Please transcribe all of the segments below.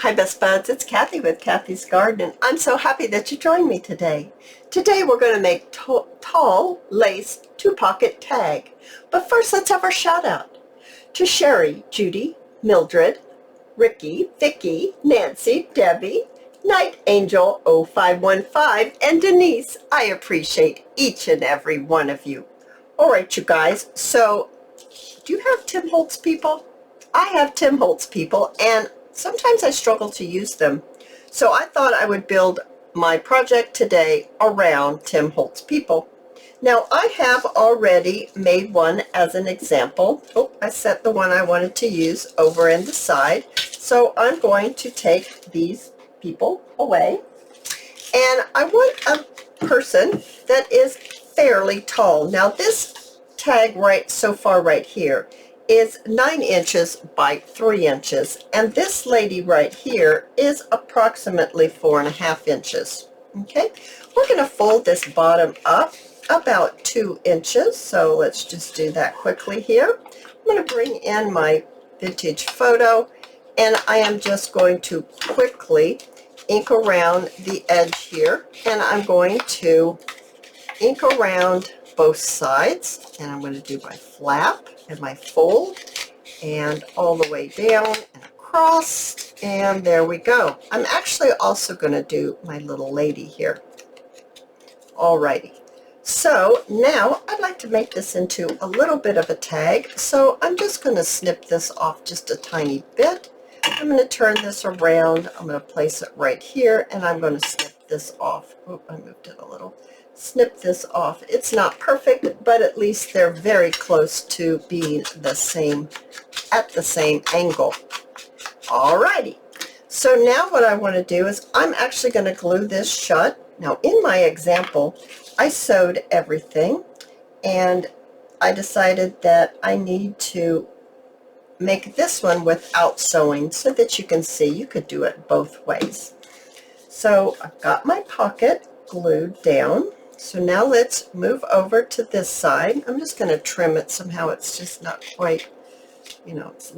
Hi Best Buds, it's Cathy with Cathy's Garden, and I'm so happy that you joined me today. Today we're going to make tall lace 2-pocket tag. But first let's have our shout out to Sherry, Judy, Mildred, Ricky, Vicky, Nancy, Debbie, Night Angel 0515, and Denise. I appreciate each and every one of you. Alright you guys, so do you have Tim Holtz people? I have Tim Holtz people, and sometimes I struggle to use them. So I thought I would build my project today around Tim Holtz people. Now I have already made one as an example. Oh, I set the one I wanted to use over in the side. So I'm going to take these people away. And I want a person that is fairly tall. Now this tag so far right here is 9 inches by 3 inches, and this lady right here is approximately 4.5 inches. Okay, we're going to fold this bottom up about 2 inches, so let's just do that quickly here. I'm going to bring in my vintage photo, and I am just going to quickly ink around the edge here, and I'm going to ink around both sides, and I'm going to do my flap and my fold and all the way down and across, and there we go. I'm actually also going to do my little lady here. Alrighty, so now I'd like to make this into a little bit of a tag, so I'm just going to snip this off just a tiny bit. I'm going to turn this around, I'm going to place it right here, and I'm going to snip this off. Oh, I moved it a little. Snip this off. It's not perfect, but at least they're very close to being the same, at the same angle. Alrighty, so now what I want to do is I'm actually going to glue this shut. Now in my example, I sewed everything, and I decided that I need to make this one without sewing so that you can see you could do it both ways. So I've got my pocket glued down. So now let's move over to this side. I'm just going to trim it somehow. It's just not quite, it's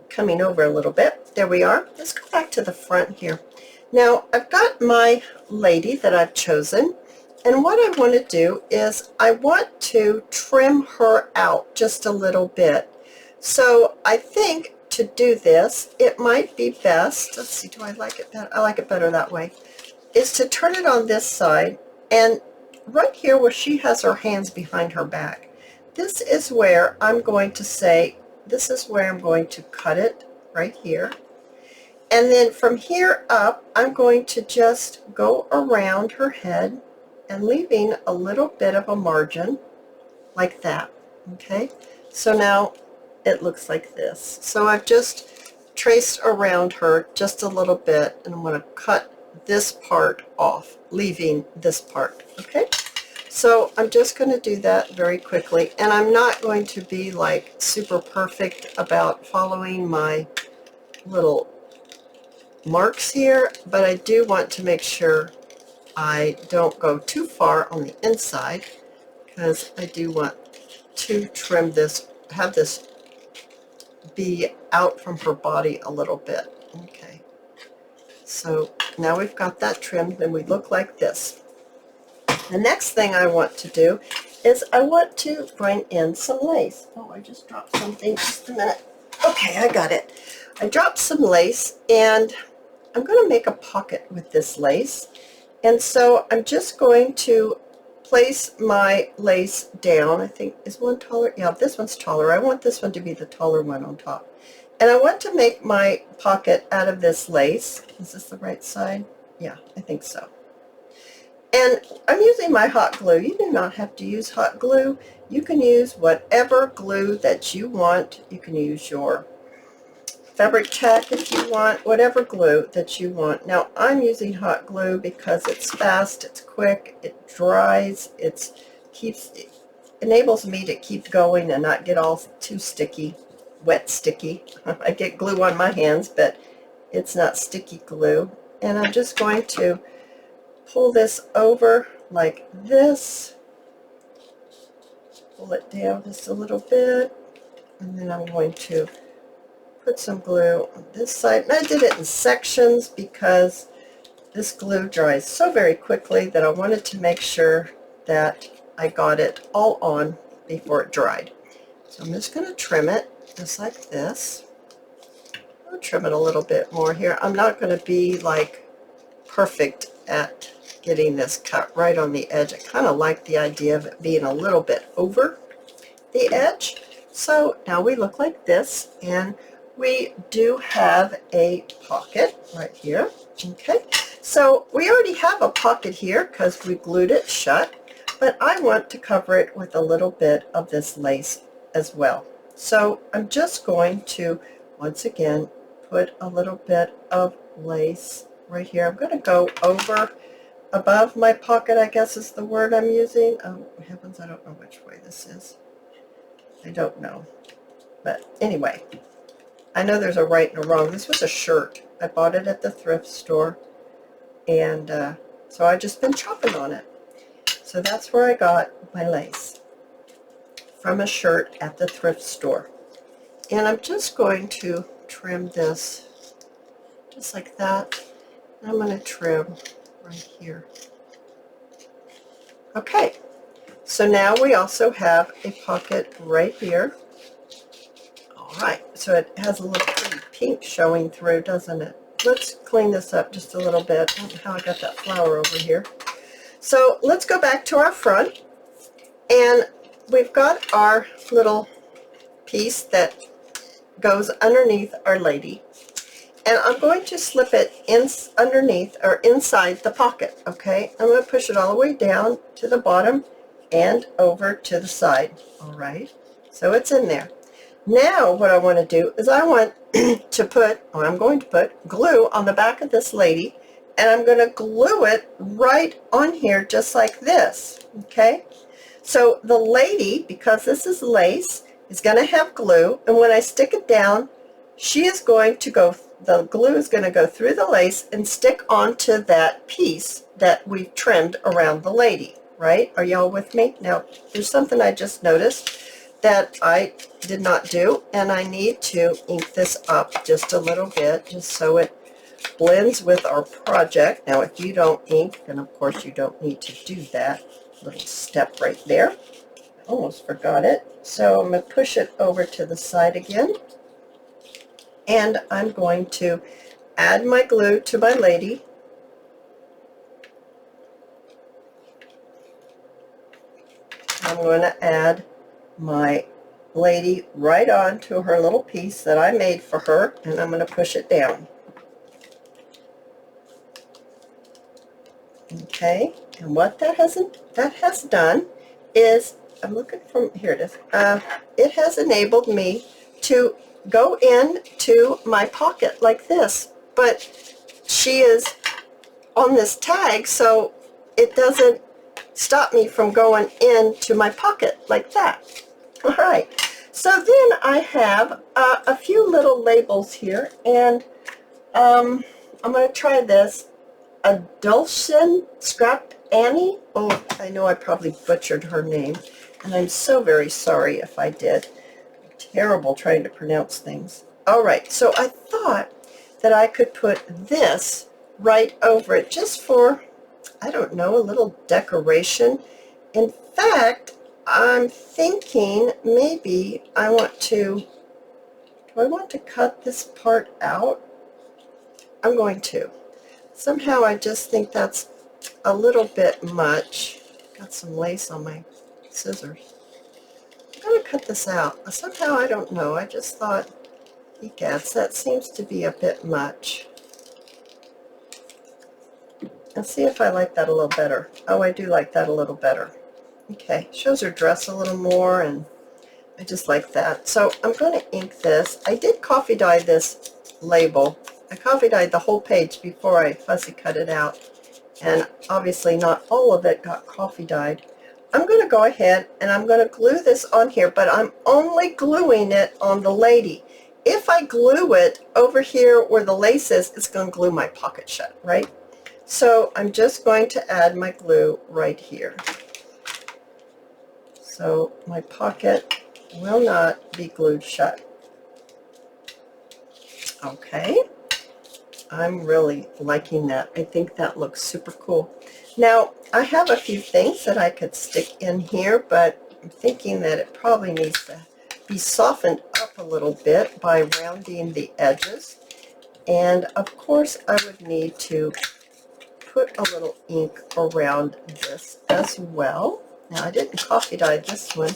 coming over a little bit. There we are. Let's go back to the front here. Now I've got my lady that I've chosen, and what I want to do is I want to trim her out just a little bit. So I think to do this, it might be best, let's see, do I like it better? I like it better that way, is to turn it on this side, and right here where she has her hands behind her back, this is where I'm going to say, this is where I'm going to cut it right here. And then from here up, I'm going to just go around her head and leaving a little bit of a margin like that. Okay, so now it looks like this. So I've just traced around her just a little bit, and I'm going to cut this part off, leaving this part. Okay, so I'm just going to do that very quickly, and I'm not going to be like super perfect about following my little marks here, but I do want to make sure I don't go too far on the inside, because I do want to trim this, have this be out from her body a little bit. Okay, so now we've got that trimmed, and we look like this. The next thing I want to do is I want to bring in some lace. Oh, I just dropped something. Just a minute. Okay, I got it. I dropped some lace, and I'm going to make a pocket with this lace. And so I'm just going to place my lace down. I think, is one taller? Yeah, this one's taller. I want this one to be the taller one on top. And I want to make my pocket out of this lace. Is this the right side? Yeah, I think so. And I'm using my hot glue. You do not have to use hot glue. You can use whatever glue that you want. You can use your fabric tack if you want, whatever glue that you want. Now I'm using hot glue because it's fast, it's quick, it dries, it enables me to keep going and not get all too sticky, wet sticky. I get glue on my hands, but it's not sticky glue. And I'm just going to pull this over like this, pull it down just a little bit, and then I'm going to put some glue on this side. And I did it in sections because this glue dries so very quickly that I wanted to make sure that I got it all on before it dried. So I'm just going to trim it just like this. I'll trim it a little bit more here. I'm not going to be like perfect at getting this cut right on the edge. I kind of like the idea of it being a little bit over the edge. So now we look like this, and we do have a pocket right here. Okay, so we already have a pocket here because we glued it shut, but I want to cover it with a little bit of this lace as well. So I'm just going to once again put a little bit of lace right here. I'm going to go over above my pocket, I guess is the word I'm using. Oh heavens, I don't know which way this is. I don't know. But anyway, I know there's a right and a wrong. This was a shirt. I bought it at the thrift store, and so I've just been chopping on it. So that's where I got my lace, from a shirt at the thrift store. And I'm just going to trim this just like that. And I'm going to trim right here. Okay, so now we also have a pocket right here. All right, so it has a little pretty pink showing through, doesn't it? Let's clean this up just a little bit. I don't know how I got that flower over here. So let's go back to our front, and we've got our little piece that goes underneath our lady, and I'm going to slip it in underneath or inside the pocket. Okay, I'm going to push it all the way down to the bottom and over to the side. All right, so it's in there. Now what I want to do is I want to put, or I'm going to put glue on the back of this lady, and I'm going to glue it right on here just like this. Okay, so the lady, because this is lace, is going to have glue, and when I stick it down, she is going to go, the glue is going to go through the lace and stick onto that piece that we've trimmed around the lady, right? Are y'all with me? Now, there's something I just noticed that I did not do, and I need to ink this up just a little bit just so it blends with our project. Now, if you don't ink, then of course you don't need to do that little step right there. I almost forgot it. So I'm going to push it over to the side again, and I'm going to add my glue to my lady. I'm going to add my lady right on to her little piece that I made for her, and I'm going to push it down. Okay, and what that has done is, I'm looking from, here it is, it has enabled me to go into my pocket like this, but she is on this tag, so it doesn't stop me from going into my pocket like that. All right, so then I have a few little labels here, and I'm going to try this. Adulson Scrap Annie. Oh, I know I probably butchered her name, and I'm so very sorry if I did. I'm terrible trying to pronounce things. All right, so I thought that I could put this right over it just for, I don't know, a little decoration. In fact, I'm thinking maybe I want to, do I want to cut this part out? I'm going to. Somehow I just think that's a little bit much. Got some lace on my scissors. I'm going to cut this out. Somehow, I don't know, I just thought, egads, that seems to be a bit much. And see if I like that a little better. Oh, I do like that a little better. Okay, shows her dress a little more, and I just like that. So I'm going to ink this. I did coffee dye this label. I coffee dyed the whole page before I fussy cut it out, and obviously not all of it got coffee dyed. I'm going to go ahead and I'm going to glue this on here, but I'm only gluing it on the lady. If I glue it over here where the lace is, it's going to glue my pocket shut, right? So I'm just going to add my glue right here. So my pocket will not be glued shut. Okay, I'm really liking that. I think that looks super cool. Now, I have a few things that I could stick in here, but I'm thinking that it probably needs to be softened up a little bit by rounding the edges. And of course, I would need to put a little ink around this as well. Now, I didn't coffee dye this one.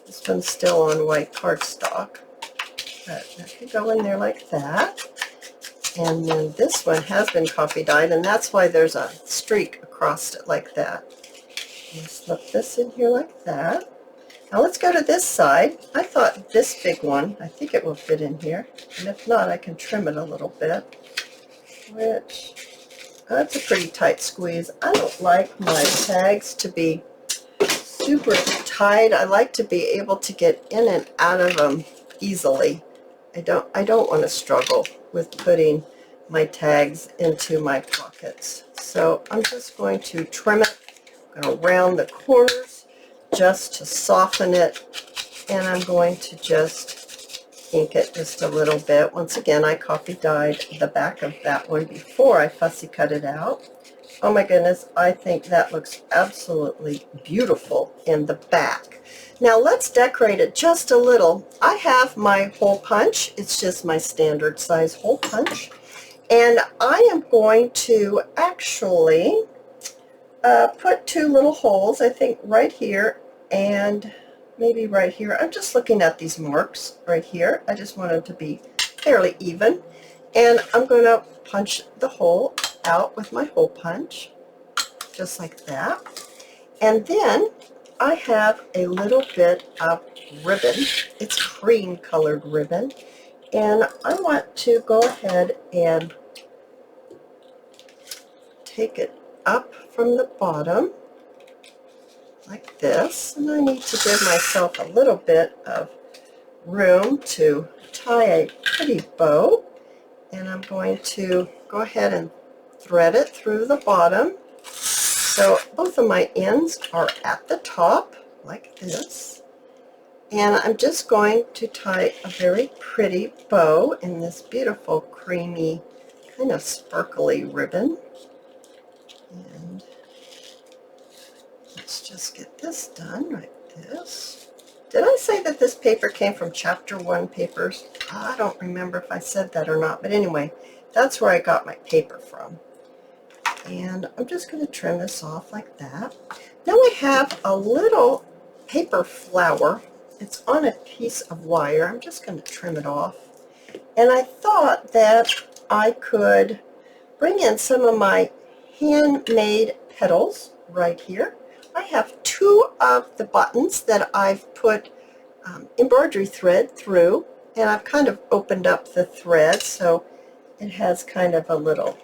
This one's still on white cardstock. But that could go in there like that. And then this one has been coffee dyed, and that's why there's a streak across it like that. And slip this in here like that. Now let's go to this side. I thought this big one, I think it will fit in here. And if not, I can trim it a little bit. Which, that's a pretty tight squeeze. I don't like my tags to be super tight. I like to be able to get in and out of them easily. I don't want to struggle with putting my tags into my pockets. So I'm just going to trim it. I'm going to round the corners just to soften it, and I'm going to just ink it just a little bit. Once again, I coffee dyed the back of that one before I fussy cut it out. Oh my goodness, I think that looks absolutely beautiful in the back. Now let's decorate it just a little. I have my hole punch. It's just my standard size hole punch. And I am going to actually put two little holes, I think right here and maybe right here. I'm just looking at these marks right here. I just want them to be fairly even. And I'm going to punch the hole out with my hole punch, just like that. And then I have a little bit of ribbon. It's cream colored ribbon. And I want to go ahead and take it up from the bottom like this. And I need to give myself a little bit of room to tie a pretty bow. And I'm going to go ahead and thread it through the bottom. So both of my ends are at the top like this. And I'm just going to tie a very pretty bow in this beautiful creamy kind of sparkly ribbon. And let's just get this done like this. Did I say that this paper came from Chapter 1 papers? I don't remember if I said that or not, but anyway, that's where I got my paper from. And I'm just going to trim this off like that. Now I have a little paper flower. It's on a piece of wire. I'm just going to trim it off. And I thought that I could bring in some of my handmade petals right here. I have two of the buttons that I've put embroidery thread through, and I've kind of opened up the thread so it has kind of a little,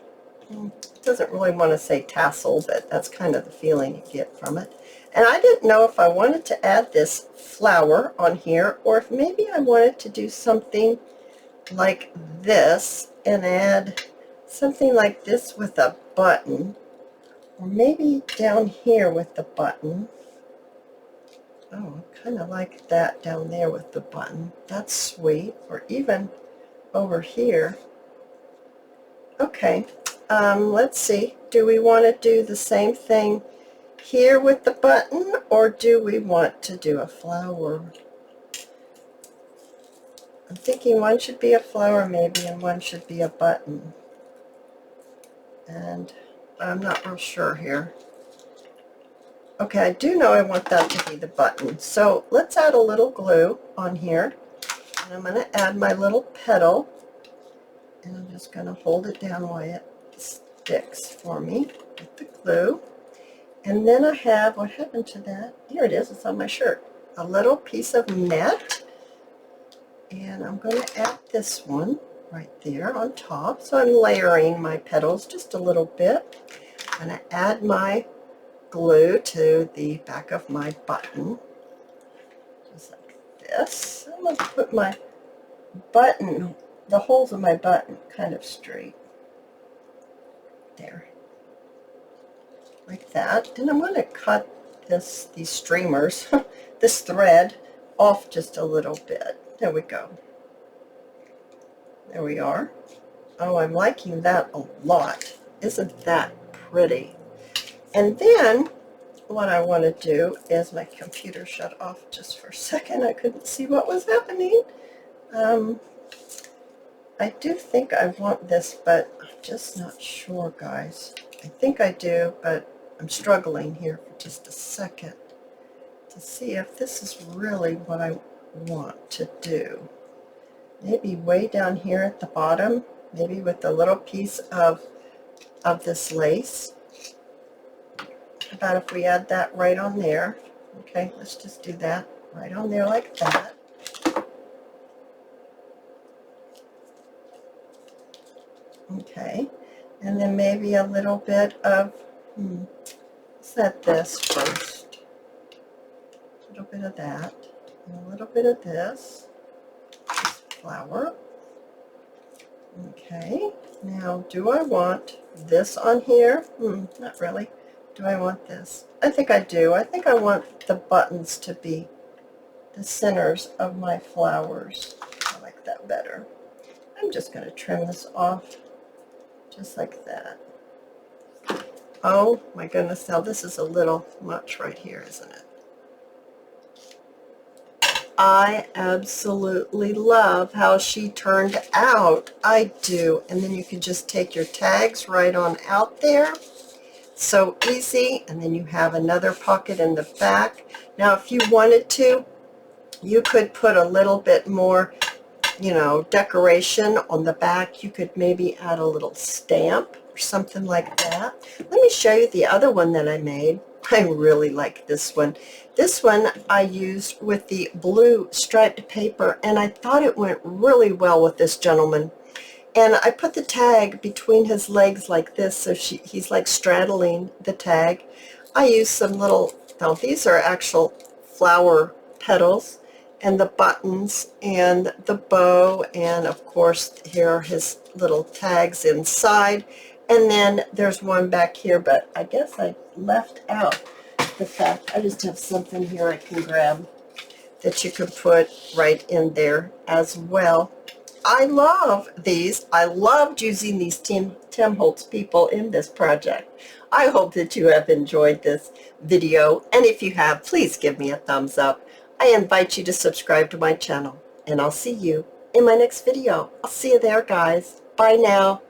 it doesn't really want to say tassel, but that's kind of the feeling you get from it. And I didn't know if I wanted to add this flower on here, or if maybe I wanted to do something like this and add something like this with a button, or maybe down here with the button. Oh, I kind of like that down there with the button. That's sweet. Or even over here. Okay, let's see. Do we want to do the same thing here with the button, or do we want to do a flower? I'm thinking one should be a flower maybe, and one should be a button. And I'm not real sure here. Okay, I do know I want that to be the button. So let's add a little glue on here. And I'm going to add my little petal. And I'm just going to hold it down while it sticks for me with the glue. And then I have, what happened to that? Here it is, it's on my shirt. A little piece of net. And I'm going to add this one right there on top. So I'm layering my petals just a little bit. I'm going to add my glue to the back of my button, just like this. I'm going to put my button, the holes of my button, kind of straight there, like that. And I'm going to cut these streamers, this thread, off just a little bit. There we go. There we are. Oh, I'm liking that a lot. Isn't that pretty? And then what I want to do is, my computer shut off just for a second. I couldn't see what was happening. I do think I want this, but I'm just not sure, guys. I think I do, but I'm struggling here for just a second to see if this is really what I want to do. Maybe way down here at the bottom, maybe with a little piece of this lace. How about if we add that right on there? Okay, let's just do that right on there like that. Okay, and then maybe a little bit of, set this first. A little bit of that, and a little bit of this flower. Okay, now do I want this on here? Not really. Do I want this? I think I do. I think I want the buttons to be the centers of my flowers. I like that better. I'm just going to trim this off just like that. Oh my goodness, now this is a little much right here, isn't it? I absolutely love how she turned out. I do. And then you can just take your tags right on out there. So easy. And then you have another pocket in the back. Now if you wanted to, you could put a little bit more, decoration on the back. You could maybe add a little stamp or something like that. Let me show you the other one that I made. I really like this one. This one I used with the blue striped paper, and I thought it went really well with this gentleman. And I put the tag between his legs like this, so he's like straddling the tag. I used some little, now these are actual flower petals, and the buttons and the bow, and of course here are his little tags inside. And then there's one back here, but I guess I left out the fact I just have something here I can grab that you can put right in there as well. I love these. I loved using these Tim Holtz people in this project. I hope that you have enjoyed this video, and if you have, please give me a thumbs up. I invite you to subscribe to my channel, and I'll see you in my next video. I'll see you there, guys. Bye now.